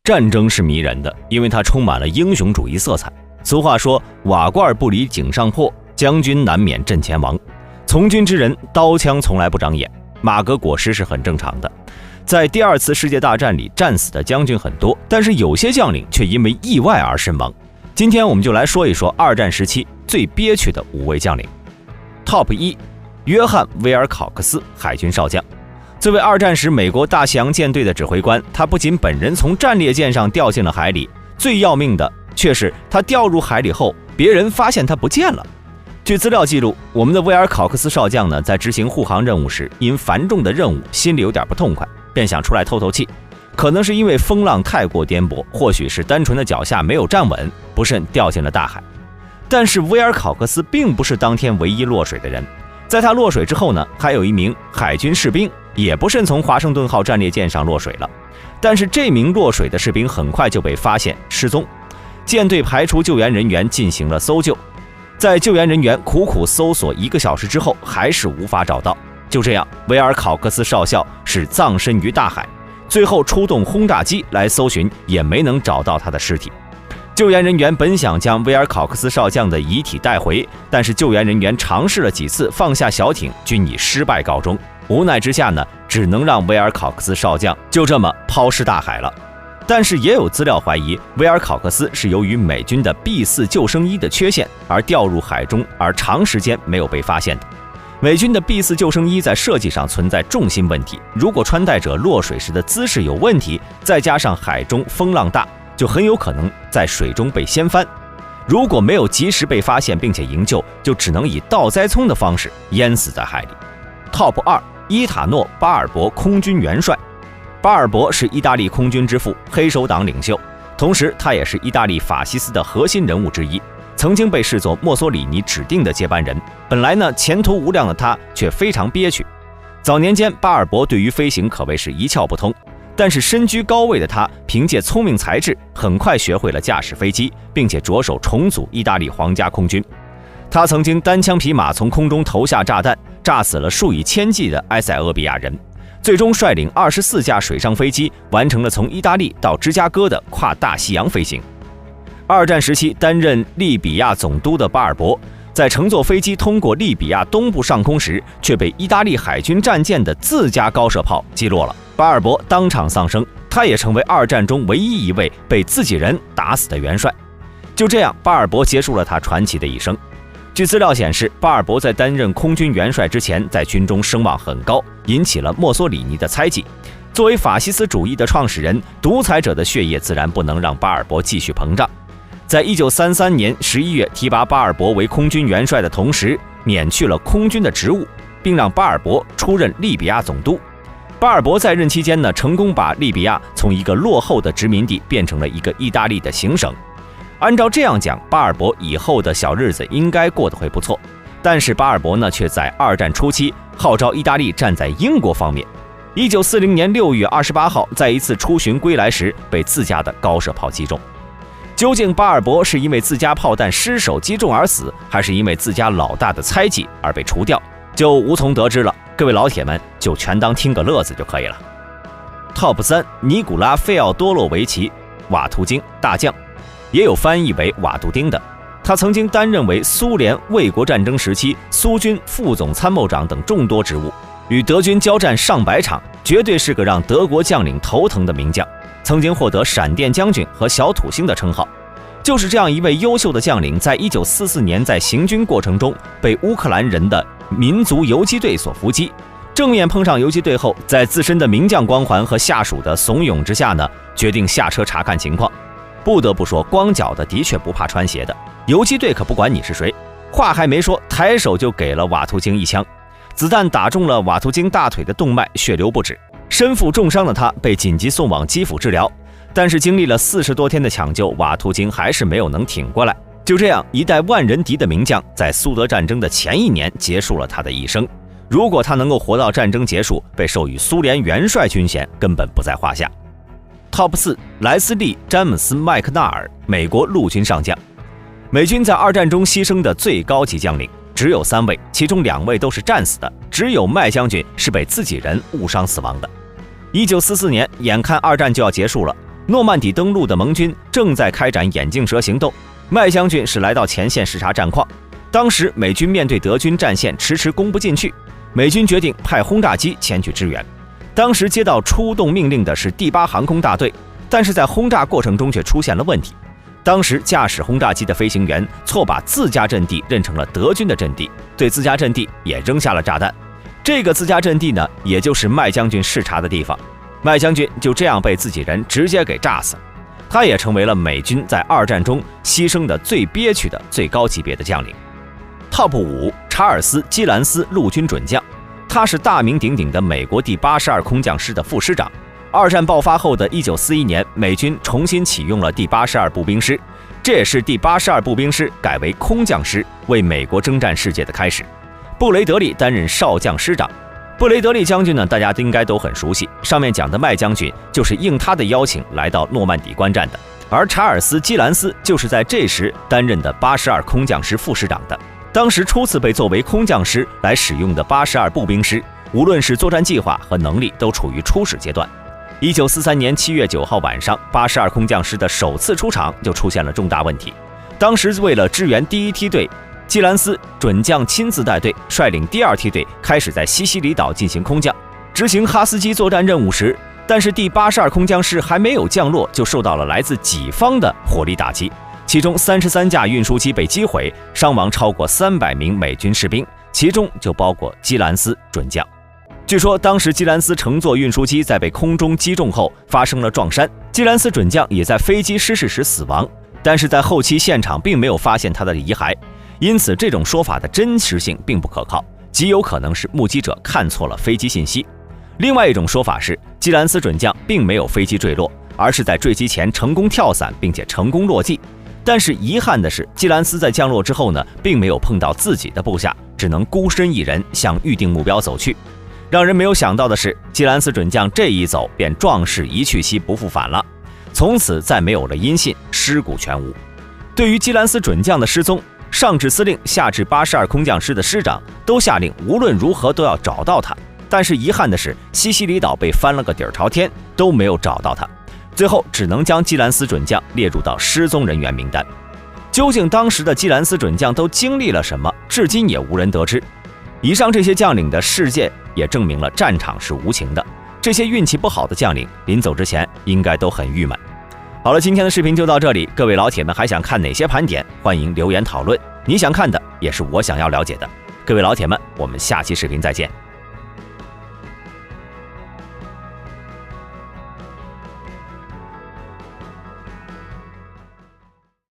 战争是迷人的，因为它充满了英雄主义色彩。俗话说，瓦罐不离井上破，将军难免阵前亡。从军之人，刀枪从来不长眼，马革裹尸是很正常的。在第二次世界大战里，战死的将军很多，但是有些将领却因为意外而身亡。今天我们就来说一说二战时期最憋屈的5位将领。Top 1，约翰·威尔考克斯，海军少将。作为二战时美国大西洋舰队的指挥官，他不仅本人从战列舰上掉进了海里，最要命的却是他掉入海里后，别人发现他不见了。据资料记录，我们的威尔考克斯少将呢，在执行护航任务时，因繁重的任务心里有点不痛快，便想出来透透气。可能是因为风浪太过颠簸，或许是单纯的脚下没有站稳，不慎掉进了大海。但是威尔考克斯并不是当天唯一落水的人，在他落水之后呢，还有一名海军士兵也不慎从华盛顿号战列舰上落水了。但是这名落水的士兵很快就被发现失踪，舰队派出救援人员进行了搜救。在救援人员苦苦搜索1个小时之后，还是无法找到。就这样，威尔考克斯少校是葬身于大海，最后出动轰炸机来搜寻，也没能找到他的尸体。救援人员本想将威尔考克斯少将的遗体带回，但是救援人员尝试了几次放下小艇，均以失败告终。无奈之下呢，只能让威尔考克斯少将就这么抛尸大海了。但是也有资料怀疑，威尔考克斯是由于美军的 B4 救生衣的缺陷而掉入海中，而长时间没有被发现的。美军的 B4 救生衣在设计上存在重心问题，如果穿戴者落水时的姿势有问题，再加上海中风浪大，就很有可能在水中被掀翻。如果没有及时被发现并且营救，就只能以倒栽葱的方式淹死在海里。Top 2，伊塔诺·巴尔博空军元帅。巴尔博是意大利空军之父，黑手党领袖，同时他也是意大利法西斯的核心人物之一，曾经被视作墨索里尼指定的接班人。本来呢，前途无量的他却非常憋屈。早年间，巴尔博对于飞行可谓是一窍不通，但是身居高位的他，凭借聪明才智，很快学会了驾驶飞机，并且着手重组意大利皇家空军。他曾经单枪匹马从空中投下炸弹，炸死了数以千计的埃塞俄比亚人，最终率领24架水上飞机完成了从意大利到芝加哥的跨大西洋飞行。二战时期担任利比亚总督的巴尔博，在乘坐飞机通过利比亚东部上空时，却被意大利海军战舰的自家高射炮击落了。巴尔博当场丧生，他也成为二战中唯一一位被自己人打死的元帅。就这样，巴尔博结束了他传奇的一生。据资料显示，巴尔博在担任空军元帅之前，在军中声望很高，引起了墨索里尼的猜忌。作为法西斯主义的创始人，独裁者的血液自然不能让巴尔博继续膨胀。在1933年11月提拔巴尔博为空军元帅的同时，免去了空军的职务，并让巴尔博出任利比亚总督。巴尔博在任期间呢，成功把利比亚从一个落后的殖民地变成了一个意大利的行省。按照这样讲，巴尔博以后的小日子应该过得会不错。但是巴尔博呢，却在二战初期号召意大利站在英国方面。1940年6月28号，在一次出巡归来时，被自家的高射炮击中。究竟巴尔博是因为自家炮弹失手击中而死，还是因为自家老大的猜忌而被除掉，就无从得知了。各位老铁们就全当听个乐子就可以了。Top 3，尼古拉·费奥多洛维奇·瓦图京大将，也有翻译为瓦杜丁的。他曾经担任为苏联卫国战争时期苏军副总参谋长等众多职务，与德军交战上百场，绝对是个让德国将领头疼的名将，曾经获得闪电将军和小土星的称号。就是这样一位优秀的将领，在1944年在行军过程中被乌克兰人的民族游击队所伏击，正面碰上游击队后，在自身的名将光环和下属的怂恿之下呢，决定下车查看情况。不得不说，光脚的的确不怕穿鞋的，游击队可不管你是谁。话还没说，抬手就给了瓦图京一枪，子弹打中了瓦图京大腿的动脉，血流不止。身负重伤的他被紧急送往基辅治疗，但是经历了40多天的抢救，瓦图京还是没有能挺过来。就这样，一代万人敌的名将，在苏德战争的前一年结束了他的一生。如果他能够活到战争结束，被授予苏联元帅军衔根本不在话下。Top 4，莱斯利·詹姆斯·麦克纳尔，美国陆军上将。美军在二战中牺牲的最高级将领只有3位，其中2位都是战死的，只有麦将军是被自己人误伤死亡的。1944年，眼看二战就要结束了，诺曼底登陆的盟军正在开展眼镜蛇行动，麦将军是来到前线视察战况。当时美军面对德军战线迟迟攻不进去，美军决定派轰炸机前去支援。当时接到出动命令的是第8航空大队，但是在轰炸过程中却出现了问题。当时驾驶轰炸机的飞行员错把自家阵地认成了德军的阵地，对自家阵地也扔下了炸弹。这个自家阵地呢，也就是麦将军视察的地方。麦将军就这样被自己人直接给炸死了。他也成为了美军在2战中牺牲的最憋屈的最高级别的将领。Top 5，查尔斯·基兰斯陆军准将，他是大名鼎鼎的美国第82空降师的副师长。2战爆发后的1941年，美军重新启用了第82步兵师，这也是第82步兵师改为空降师，为美国征战世界的开始。布雷德利担任少将师长。布雷德利将军呢，大家应该都很熟悉。上面讲的麦将军就是应他的邀请来到诺曼底观战的，而查尔斯·基兰斯就是在这时担任的82空降师副师长的。当时初次被作为空降师来使用的82步兵师，无论是作战计划和能力都处于初始阶段。1943年7月9号晚上，82空降师的首次出场就出现了重大问题。当时为了支援第1梯队，基兰斯准将亲自带队，率领第2梯队开始在西西里岛进行空降，执行哈斯基作战任务时，但是第82空降师还没有降落，就受到了来自己方的火力打击。其中33架运输机被击毁，伤亡超过300名美军士兵，其中就包括基兰斯准将。据说当时基兰斯乘坐运输机在被空中击中后发生了撞山，基兰斯准将也在飞机失事时死亡，但是在后期现场并没有发现他的遗骸，因此这种说法的真实性并不可靠，极有可能是目击者看错了飞机信息。另外一种说法是，基兰斯准将并没有飞机坠落，而是在坠机前成功跳伞并且成功落地。但是遗憾的是，基兰斯在降落之后呢，并没有碰到自己的部下，只能孤身一人向预定目标走去。让人没有想到的是，基兰斯准将这一走便壮士一去兮不复返了，从此再没有了音信，尸骨全无。对于基兰斯准将的失踪，上至司令下至82空降师的师长都下令无论如何都要找到他。但是遗憾的是，西西里岛被翻了个底儿朝天，都没有找到他，最后只能将基兰斯准将列入到失踪人员名单。究竟当时的基兰斯准将都经历了什么，至今也无人得知。以上这些将领的事件也证明了战场是无情的，这些运气不好的将领临走之前应该都很郁闷。好了，今天的视频就到这里，各位老铁们还想看哪些盘点？欢迎留言讨论，你想看的也是我想要了解的。各位老铁们，我们下期视频再见。